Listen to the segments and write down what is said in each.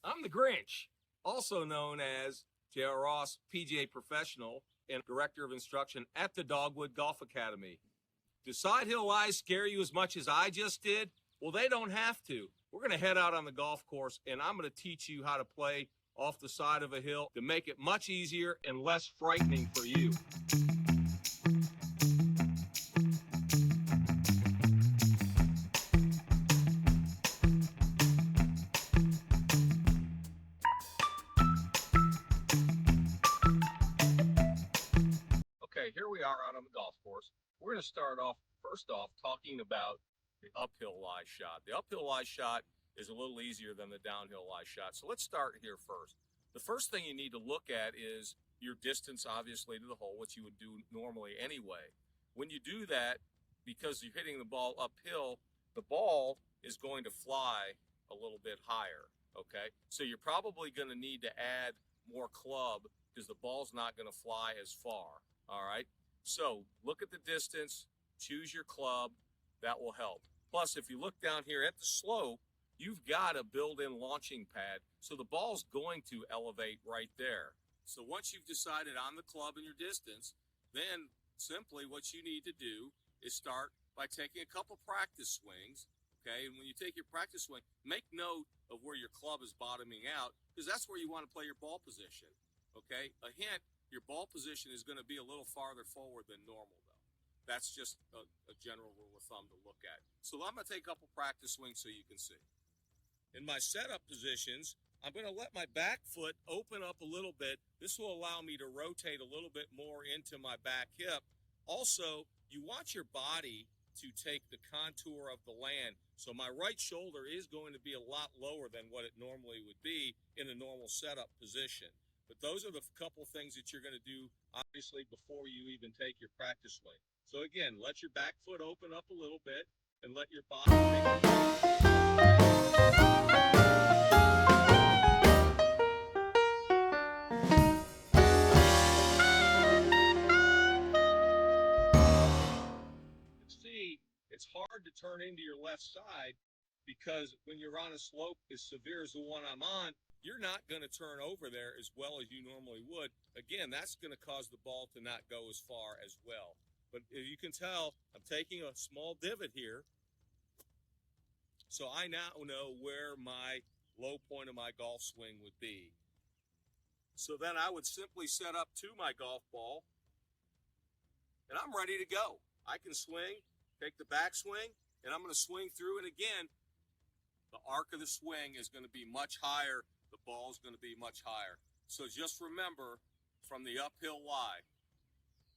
I'm the Grinch, also known as J.R. Ross, PGA professional and director of instruction at the Dogwood Golf Academy. Do Sidehill lies scare you as much as I just did? Well, they don't have to. We're going to head out on the golf course, and I'm going to teach you how to play off the side of a hill to make it much easier and less frightening for you. Okay, here we are out on the golf course. We're going to start off, first off, talking about the uphill lie shot. The uphill lie shot is a little easier than the downhill lie shot. So let's start here first. The first thing you need to look at is your distance, obviously, to the hole, which you would do normally anyway. When you do that, because you're hitting the ball uphill, the ball is going to fly a little bit higher, okay? So you're probably going to need to add more club because the ball's not going to fly as far, all right? So look at the distance, choose your club, that will help. Plus, if you look down here at the slope, you've got a built-in launching pad, so the ball's going to elevate right there. So once you've decided on the club and your distance, then simply what you need to do is start by taking a couple practice swings, okay? And when you take your practice swing, make note of where your club is bottoming out, because that's where you want to play your ball position, okay? A hint, your ball position is going to be a little farther forward than normal, though. That's just a general rule of thumb to look at. So I'm going to take a couple practice swings so you can see. In my setup positions, I'm going to let my back foot open up a little bit. This will allow me to rotate a little bit more into my back hip. Also, you want your body to take the contour of the land. So my right shoulder is going to be a lot lower than what it normally would be in a normal setup position. But those are the couple things that you're going to do, obviously, before you even take your practice swing. So again, let your back foot open up a little bit and let your body see, it's hard to turn into your left side because when you're on a slope as severe as the one I'm on, you're not going to turn over there as well as you normally would. Again, that's going to cause the ball to not go as far as well. But as you can tell, I'm taking a small divot here. So I now know where my low point of my golf swing would be. So then I would simply set up to my golf ball, and I'm ready to go. I can swing, take the back swing, and I'm going to swing through. And again, the arc of the swing is going to be much higher. The ball is going to be much higher. So just remember, from the uphill lie,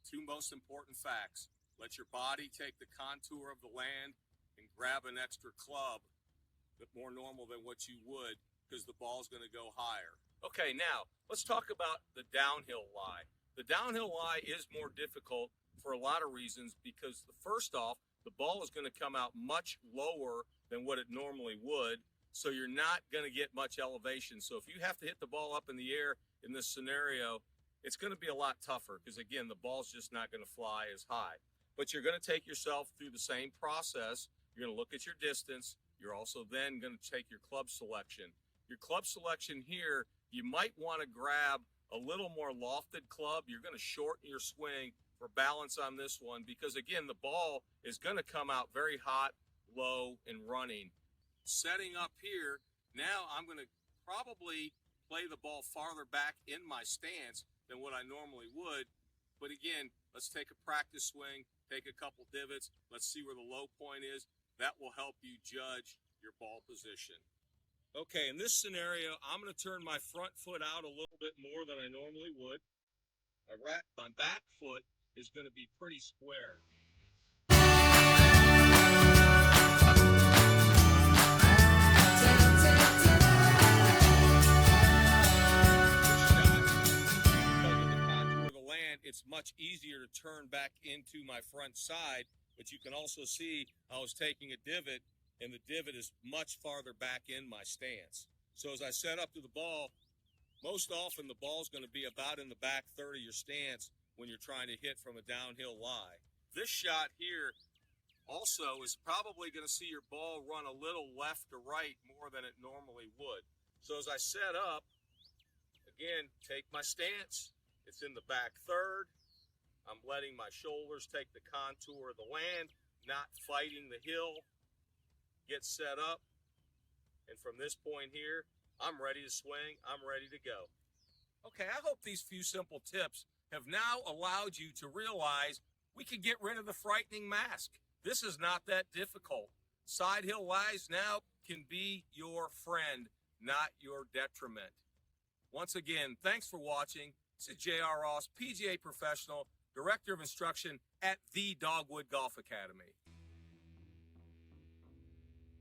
two most important facts. Let your body take the contour of the land and grab an extra club that's more normal than what you would because the ball is going to go higher. Okay, now let's talk about the downhill lie. The downhill lie is more difficult for a lot of reasons because first off, the ball is going to come out much lower than what it normally would, so you're not going to get much elevation. So if you have to hit the ball up in the air in this scenario, it's going to be a lot tougher because, again, the ball's just not going to fly as high. But you're going to take yourself through the same process. You're going to look at your distance. You're also then going to take your club selection. Your club selection here, you might want to grab a little more lofted club. You're going to shorten your swing for balance on this one because, again, the ball is going to come out very hot, low, and running. Setting up here, now I'm going to probably play the ball farther back in my stance than what I normally would. But again, let's take a practice swing, take a couple divots. Let's see where the low point is. That will help you judge your ball position. Okay, in this scenario, I'm going to turn my front foot out a little bit more than I normally would. My back foot is going to be pretty square. It's much easier to turn back into my front side, but you can also see I was taking a divot, and the divot is much farther back in my stance. So as I set up to the ball, most often the ball's going to be about in the back third of your stance when you're trying to hit from a downhill lie. This shot here also is probably going to see your ball run a little left to right more than it normally would. So as I set up, again, take my stance. It's in the back third. I'm letting my shoulders take the contour of the land, not fighting the hill. Get set up. And from this point here, I'm ready to swing. I'm ready to go. Okay, I hope these few simple tips have now allowed you to realize we can get rid of the frightening mask. This is not that difficult. Sidehill lies now can be your friend, not your detriment. Once again, thanks for watching. This is J.R. Ross, PGA professional, Director of Instruction at the Dogwood Golf Academy.